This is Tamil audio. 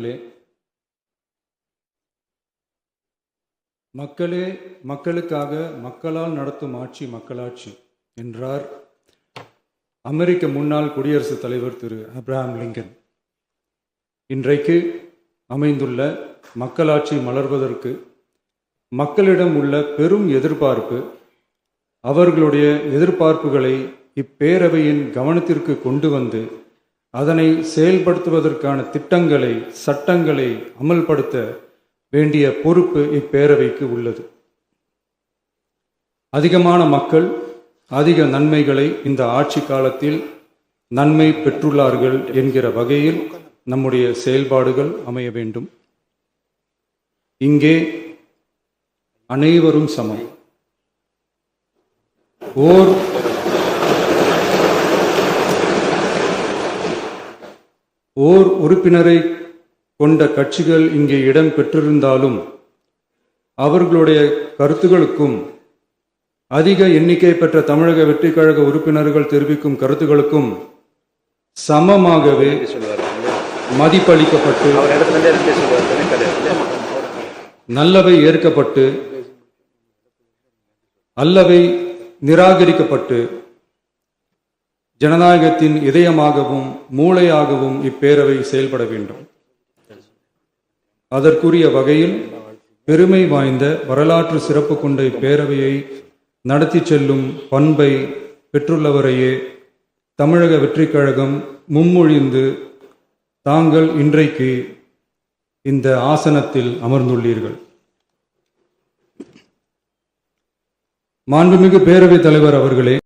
பெரியவர்களே, மக்களே மக்களுக்காக மக்களால் நடத்தும் ஆட்சி மக்களாட்சி என்றார் அமெரிக்க முன்னாள் குடியரசுத் தலைவர் திரு ஆப்ரஹாம் லிங்கன். இன்றைக்கு அமைந்துள்ள மக்களாட்சி மலர்வதற்கு மக்களிடம் உள்ள பெரும் எதிர்பார்ப்பு, அவர்களுடைய எதிர்பார்ப்புகளை இப்பேரவையின் கவனத்திற்கு கொண்டு வந்து அதனை செயல்படுத்துவதற்கான திட்டங்களை, சட்டங்களை அமல்படுத்த வேண்டிய பொறுப்பு இப்பேரவைக்கு உள்ளது. அதிகமான மக்கள் அதிக நன்மைகளை இந்த ஆட்சி காலத்தில் நன்மை பெற்றுள்ளார்கள் என்கிற வகையில் நம்முடைய செயல்பாடுகள் அமைய வேண்டும். இங்கே அனைவரும் சமம். ஓர் உறுப்பினரை கொண்ட கட்சிகள் இங்கே இடம் பெற்றிருந்தாலும் அவர்களுடைய கருத்துகளுக்கும் அதிக எண்ணிக்கை பெற்ற தமிழக வெற்றி கழக உறுப்பினர்கள் தெரிவிக்கும் கருத்துகளுக்கும் சமமாகவே மதிப்பளிக்கப்பட்டு நல்லவை ஏற்கப்பட்டு அல்லவை நிராகரிக்கப்பட்டு ஜனநாயகத்தின் இதயமாகவும் மூளையாகவும் இப்பேரவை செயல்பட வேண்டும். அதற்குரிய வகையில் பெருமை வாய்ந்த வரலாற்று சிறப்பு கொண்ட இப்பேரவையை நடத்தி செல்லும் பண்பை பெற்றுள்ளவரையே தமிழக வெற்றி கழகம் முன்மொழிந்து தாங்கள் இன்றைக்கு இந்த ஆசனத்தில் அமர்ந்துள்ளீர்கள். மாண்புமிகு பேரவைத் தலைவர் அவர்களே,